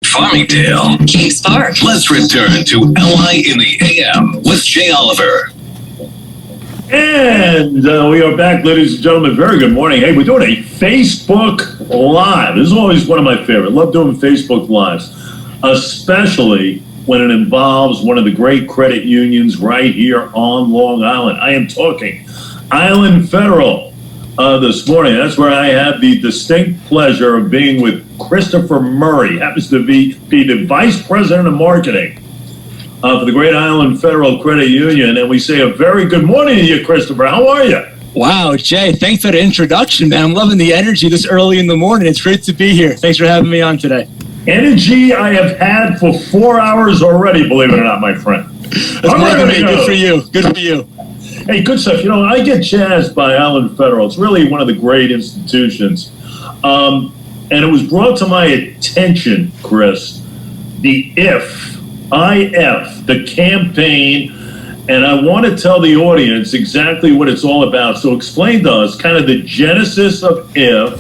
Farmingdale, Kings Park. Let's return to LI in the AM with Jay Oliver. And we are back, ladies and gentlemen. Very good morning. Hey, we're doing a Facebook Live. This is always one of my favorite. Love doing Facebook Lives, especially when it involves one of the great credit unions right here on Long Island. I am talking Island Federal this morning. That's where I have the distinct pleasure of being with Christopher Murray. Happens to be the Vice President of Marketing for the Great Island Federal Credit Union. And we say a very good morning to you, Christopher. How are you? Wow, Jay, thanks for the introduction, man. I'm loving the energy this early in the morning. It's great to be here. Thanks for having me on today. Energy I have had for 4 hours already, believe it or not, my friend. That's more than me. Good for you. Good for you. Hey, good stuff. You know, I get jazzed by Island Federal. It's really one of the great institutions. And it was brought to my attention, Chris, the IF, the campaign, and I want to tell the audience exactly what it's all about. So explain to us kind of the genesis of IF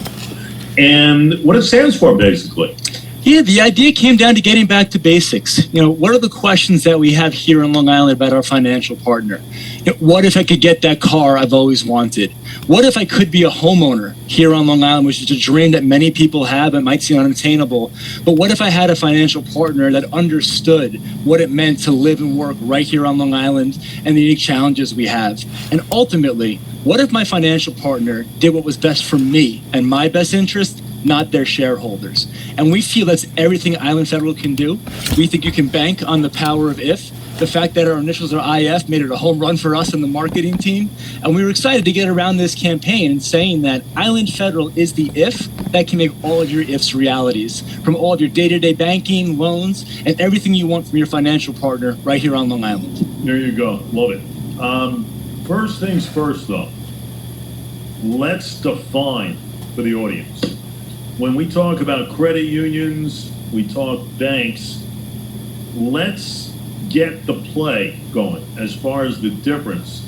and what it stands for, basically. Yeah, the idea came down to getting back to basics. You know, what are the questions that we have here in Long Island about our financial partner? You know, what if I could get that car I've always wanted? What if I could be a homeowner here on Long Island, which is a dream that many people have and might seem unattainable? But what if I had a financial partner that understood what it meant to live and work right here on Long Island and the unique challenges we have? And ultimately, what if my financial partner did what was best for me and my best interest, not their shareholders? And we feel that's everything Island Federal can do. We think you can bank on the power of IF. The fact that our initials are IF made it a home run for us and the marketing team. And we were excited to get around this campaign and saying that Island Federal is the IF that can make all of your IFs realities, from all of your day-to-day banking, loans, and everything you want from your financial partner right here on Long Island. There you go. Love it. First things first, though. Let's define for the audience. When we talk about credit unions, we talk banks, let's get the play going as far as the difference,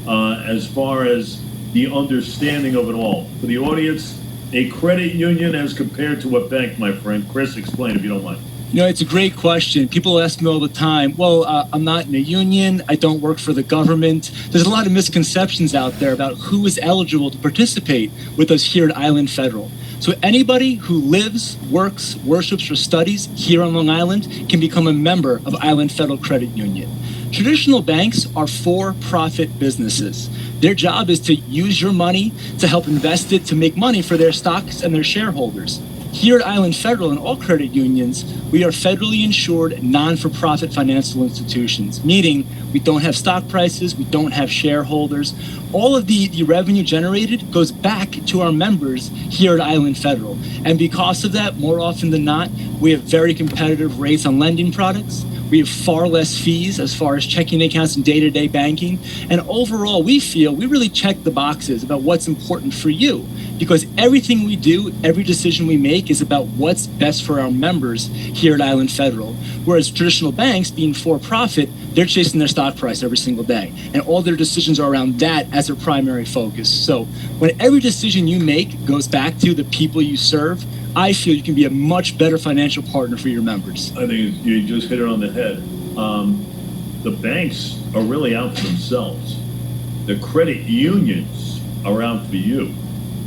as far as the understanding of it all. For the audience, a credit union as compared to a bank, my friend. Chris, explain if you don't mind. You know, it's a great question. People ask me all the time, well, I'm not in a union. I don't work for the government. There's a lot of misconceptions out there about who is eligible to participate with us here at Island Federal. So anybody who lives, works, worships, or studies here on Long Island can become a member of Island Federal Credit Union. Traditional banks are for-profit businesses. Their job is to use your money to help invest it to make money for their stocks and their shareholders. Here at Island Federal and all credit unions, we are federally insured non-for-profit financial institutions, meaning we don't have stock prices, we don't have shareholders. All of the revenue generated goes back to our members here at Island Federal. And because of that, more often than not, we have very competitive rates on lending products. We have far less fees as far as checking accounts and day-to-day banking. And overall, we feel we really check the boxes about what's important for you, because everything we do, every decision we make is about what's best for our members here at Island Federal. Whereas traditional banks, being for-profit, they're chasing their stock price every single day. And all their decisions are around that as their primary focus. So when every decision you make goes back to the people you serve, I feel you can be a much better financial partner for your members. I think you just hit it on the head. The banks are really out for themselves. The credit unions are out for you,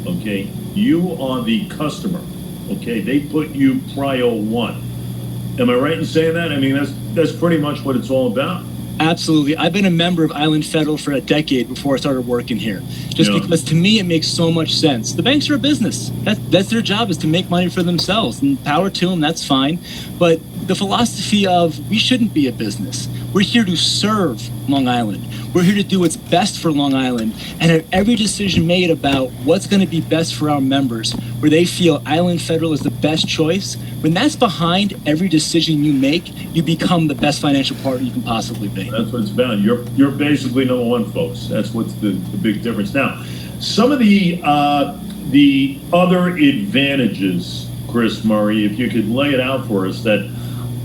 okay? You are the customer, okay? They put you prio one. Am I right in saying that? I mean, that's pretty much what it's all about. Absolutely. I've been a member of Island Federal for a decade before I started working here. Just because to me it makes so much sense. The banks are a business. That's their job, is to make money for themselves. And power to them, that's fine. But the philosophy of we shouldn't be a business. We're here to serve Long Island. We're here to do what's best for Long Island and have every decision made about what's going to be best for our members, where they feel Island Federal is the best choice. When that's behind every decision you make, you become the best financial partner you can possibly be. That's what it's about. You're basically number one, folks. That's what's the big difference. Now, some of the other advantages, Chris Murray, if you could lay it out for us, that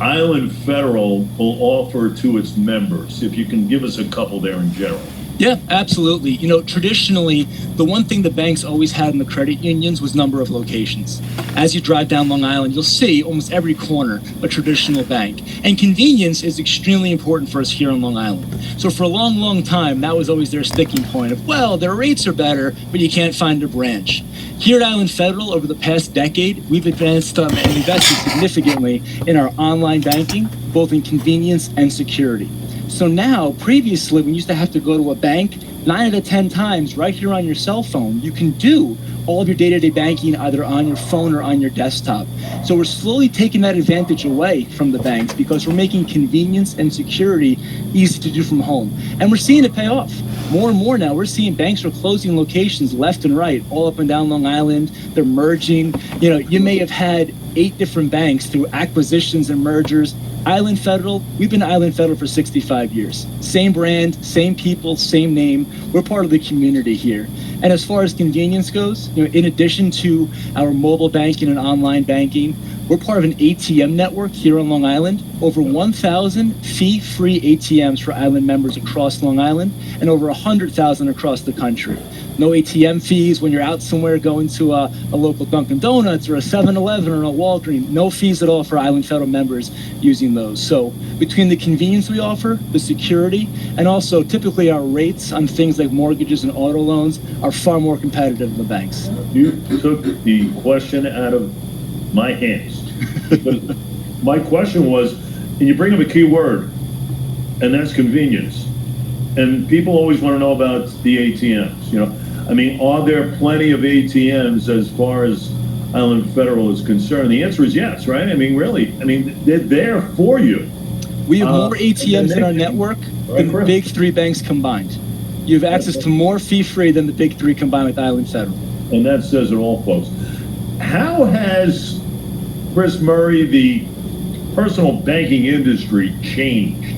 Island Federal will offer to its members, if you can give us a couple there in general. Yeah, absolutely. Traditionally, the one thing the banks always had in the credit unions was number of locations. As you drive down Long Island, you'll see almost every corner a traditional bank. And convenience is extremely important for us here on Long Island. So for a long, long time, that was always their sticking point of, well, their rates are better, but you can't find a branch. Here at Island Federal, over the past decade, we've advanced and invested significantly in our online banking, both in convenience and security. So now, previously, when you used to have to go to a bank, 9 out of 10 times, right here on your cell phone, you can do all of your day-to-day banking either on your phone or on your desktop. So we're slowly taking that advantage away from the banks because we're making convenience and security easy to do from home. And we're seeing it pay off. More and more now, we're seeing banks are closing locations left and right, all up and down Long Island. They're merging. You may have had 8 different banks through acquisitions and mergers. Island Federal, we've been Island Federal for 65 years. Same brand, same people, same name. We're part of the community here. And as far as convenience goes, in addition to our mobile banking and online banking, we're part of an ATM network here on Long Island. Over 1,000 fee-free ATMs for Island members across Long Island and over 100,000 across the country. No ATM fees when you're out somewhere going to a local Dunkin' Donuts or a 7-Eleven or a Walgreens. No fees at all for Island Federal members using those. So between the convenience we offer, the security, and also typically our rates on things like mortgages and auto loans are far more competitive than the banks. You took the question out of my hands. My question was, and you bring up a key word, and that's convenience. And people always want to know about the ATMs. Are there plenty of ATMs as far as Island Federal is concerned? The answer is yes, right? Really. They're there for you. We have more ATMs in our network than the big 3 banks combined. You have access to more fee-free than the big 3 combined with Island Federal. And that says it all, folks. How has, Chris Murray, the personal banking industry changed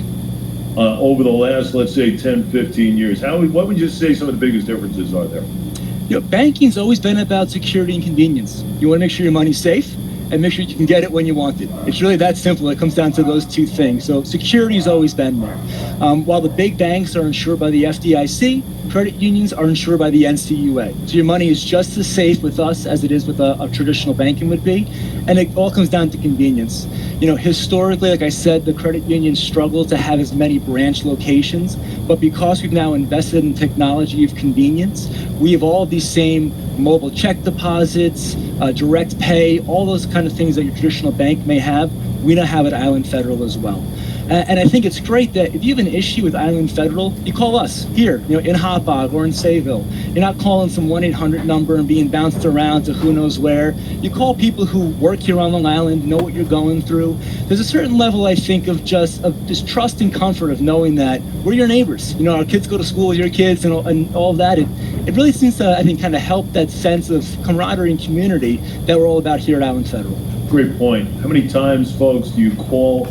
over the last, let's say, 10, 15 years? What would you say some of the biggest differences are there? Banking's always been about security and convenience. You want to make sure your money's safe and make sure you can get it when you want it. It's really that simple. It comes down to those 2 things. So security's always been there. While the big banks are insured by the FDIC, credit unions are insured by the NCUA. So your money is just as safe with us as it is with a traditional banking would be. And it all comes down to convenience. Historically, like I said, the credit unions struggle to have as many branch locations, but because we've now invested in technology of convenience, we have all of these same mobile check deposits, direct pay, all those kind of things that your traditional bank may have, we now have at Island Federal as well. And I think it's great that if you have an issue with Island Federal, you call us here, in Hauppauge or in Sayville. You're not calling some 1-800 number and being bounced around to who knows where. You call people who work here on Long Island, know what you're going through. There's a certain level, I think, of just trust and comfort of knowing that we're your neighbors. Our kids go to school with your kids and all of that. It really seems to, I think, kind of help that sense of camaraderie and community that we're all about here at Island Federal. Great point. How many times, folks, do you call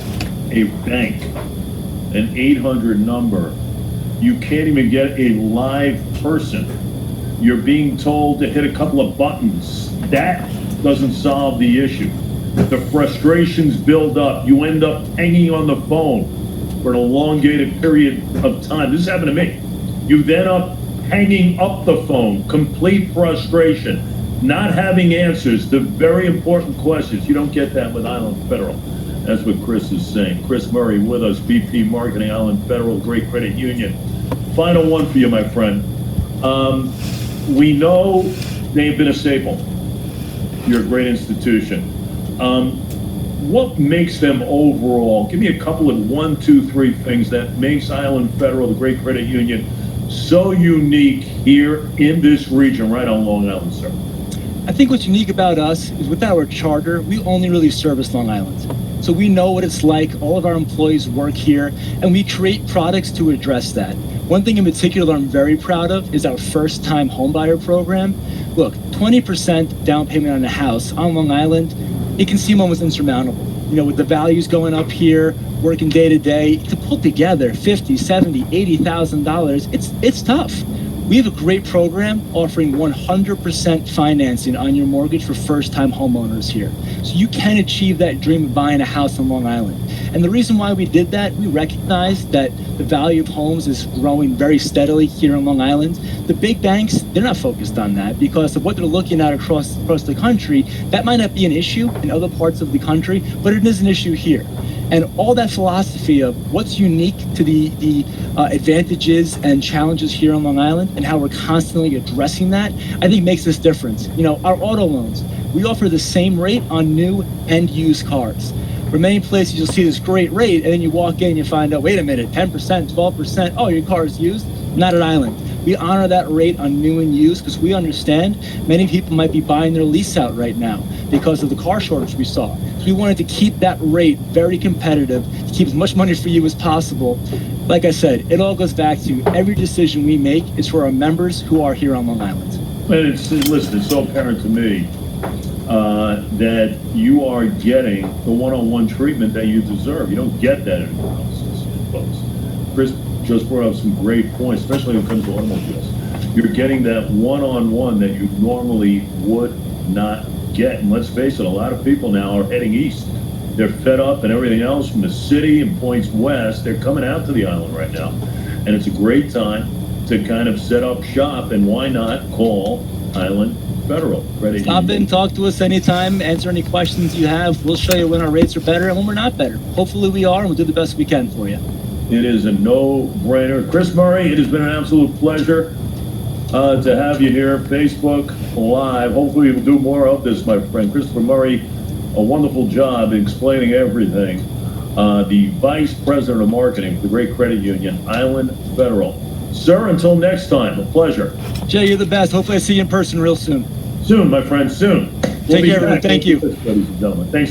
a bank, an 800 number? You can't even get a live person. You're being told to hit a couple of buttons. That doesn't solve the issue. The frustrations build up. You end up hanging on the phone for an elongated period of time. This happened to me. You then up hanging up the phone, complete frustration, not having answers to very important questions. You don't get that with Island Federal. That's what Chris is saying. Chris Murray with us, VP Marketing, Island Federal, great credit union. Final one for you, my friend. We know they've been a staple. You're a great institution. What makes them overall, give me a couple of 1, 2, 3 things that makes Island Federal, the great credit union, so unique here in this region right on Long Island, sir? I think what's unique about us is with our charter, we only really service Long Island. So we know what it's like. All of our employees work here, and we create products to address that. One thing in particular I'm very proud of is our first-time homebuyer program. Look, 20% down payment on a house on Long Island, it can seem almost insurmountable. With the values going up here, working day to day, to pull together $50, $70, $80,000, it's tough. We have a great program offering 100% financing on your mortgage for first-time homeowners here. So you can achieve that dream of buying a house on Long Island. And the reason why we did that, we recognized that the value of homes is growing very steadily here on Long Island. The big banks, they're not focused on that because of what they're looking at across the country. That might not be an issue in other parts of the country, but it is an issue here. And all that philosophy of what's unique to the advantages and challenges here on Long Island and how we're constantly addressing that, I think makes this difference. You know, our auto loans, we offer the same rate on new and used cars. For many places, you'll see this great rate, and then you walk in and you find out, wait a minute, 10%, 12%, oh, your car is used? Not at Island. We honor that rate on new and used because we understand many people might be buying their lease out right now because of the car shortage we saw. So we wanted to keep that rate very competitive, to keep as much money for you as possible. Like I said, it all goes back to every decision we make is for our members who are here on Long Island. And listen, it's so apparent to me that you are getting the one-on-one treatment that you deserve. You don't get that anywhere else, folks. Chris just brought up some great points, especially when it comes to automobiles. You're getting that one-on-one that you normally would not get. And let's face it, a lot of people now are heading east. They're fed up and everything else from the city and points west. They're coming out to the island right now. And it's a great time to kind of set up shop. And why not call Island Federal Credit Stop Union? in, talk to us anytime, answer any questions you have. We'll show you when our rates are better and when we're not better. Hopefully we are, and we'll do the best we can for you. It is a no-brainer. Chris Murray, it has been an absolute pleasure to have you here. Facebook Live. Hopefully we'll do more of this, my friend. Christopher Murray, a wonderful job explaining everything. The Vice President of Marketing for the great credit union, Island Federal. Sir, until next time, a pleasure. Jay, you're the best. Hopefully I see you in person real soon. Soon, my friend, soon. Take care, everyone. Thank you. Ladies and gentlemen. Thanks.